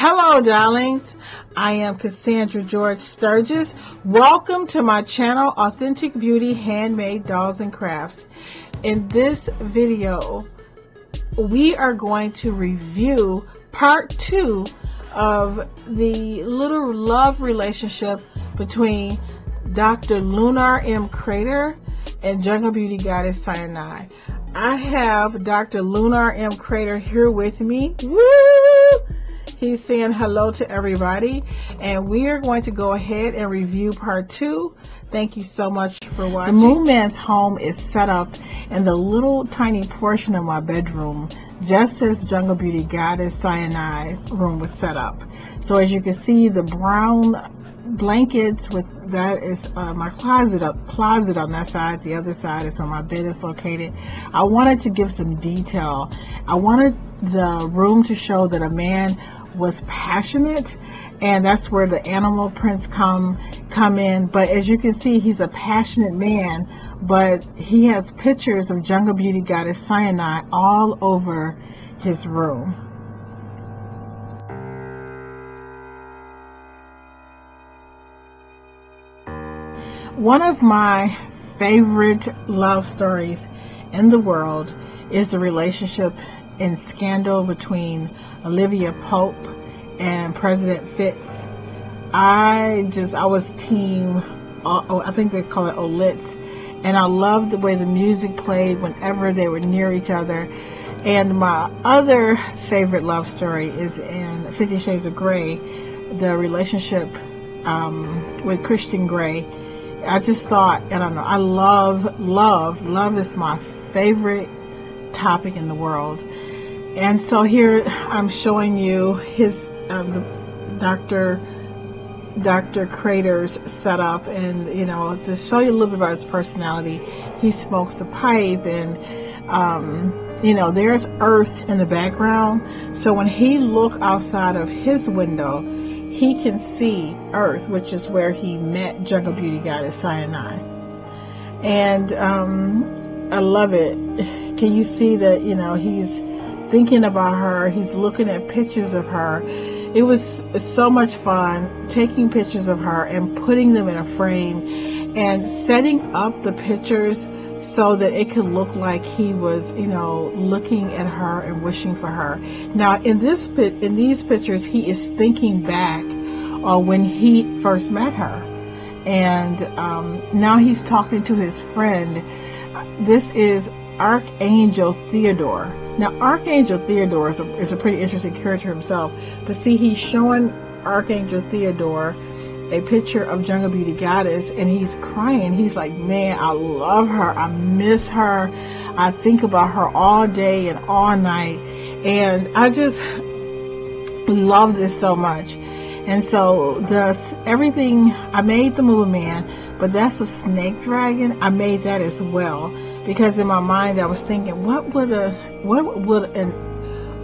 Hello, darlings. I am Cassandra George Sturges. Welcome to my channel, Authentic Beauty Handmade Dolls and Crafts. In this video, we are going to review part 2 of the little love relationship between Dr. Lunar M. Crater and Jungle Beauty Goddess Sinai. I have Dr. Lunar M. Crater here with me. Woo! He's saying hello to everybody, and we are going to go ahead and review part 2. Thank you so much for watching. The Moon Man's home is set up in the little tiny portion of my bedroom, just as Jungle Beauty Goddess Sinai's room was set up. So as you can see, the brown blankets with that is my closet on that side. The other side is where my bed is located. I wanted to give some detail. I wanted the room to show that a man was passionate, and that's where the animal prints come in. But as you can see, he's a passionate man, but he has pictures of Jungle Beauty Goddess Sinai all over his room. One of my favorite love stories in the world is the relationship and scandal between Olivia Pope and President Fitz. I was team, I think they call it Olitz, and I loved the way the music played whenever they were near each other. And my other favorite love story is in 50 Shades of Grey, the relationship with Christian Grey. I just thought, I don't know, I love is my favorite topic in the world. And so here I'm showing you his Dr. Crater's setup, and you know, to show you a little bit about his personality. He smokes a pipe, and you know, there's earth in the background, so when he looks outside of his window, he can see earth, which is where he met Jungle Beauty Goddess Sinai. And I love it. Can you see that, you know, he's thinking about her, he's looking at pictures of her. It was so much fun taking pictures of her and putting them in a frame and setting up the pictures so that it could look like he was, you know, looking at her and wishing for her. Now in these pictures, he is thinking back on when he first met her, and now he's talking to his friend. This is Archangel Theodore. Now Archangel Theodore is a pretty interesting character himself, but see, he's showing Archangel Theodore a picture of Jungle Beauty Goddess, and he's crying. He's like, man, I love her, I miss her, I think about her all day and all night. And I just love this so much. And so everything, I made the Moon Man, but that's a snake dragon. I made that as well, because in my mind I was thinking, what would an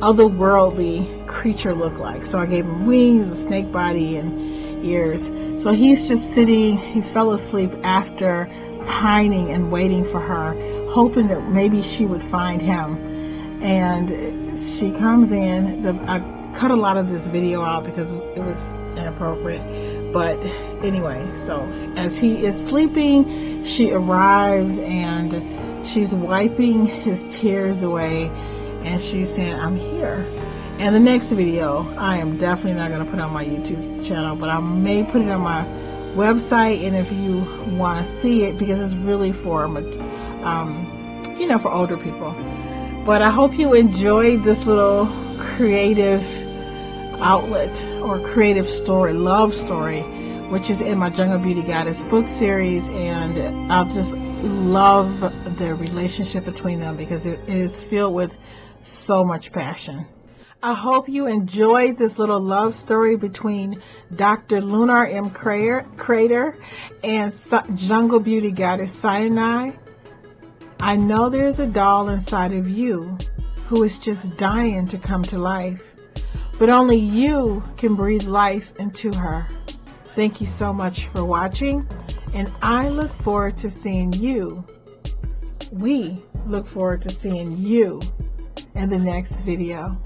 otherworldly creature look like? So I gave him wings, a snake body, and ears. So he's just sitting, he fell asleep after pining and waiting for her, hoping that maybe she would find him. And she comes in. I cut a lot of this video out because it was inappropriate, but anyway, so as he is sleeping, she arrives and she's wiping his tears away, and she's saying, I'm here. And the next video, I am definitely not going to put on my YouTube channel, but I may put it on my website, and if you want to see it, because it's really for, you know, for older people. But I hope you enjoyed this little creative outlet or creative story, love story, which is in my Jungle Beauty Goddess book series, and I just love the relationship between them because it is filled with so much passion. I hope you enjoyed this little love story between Dr. Lunar M. Crater and Jungle Beauty Goddess Sinai. I know there's a doll inside of you who is just dying to come to life, but only you can breathe life into her. Thank you so much for watching, and I look forward to seeing you. We look forward to seeing you in the next video.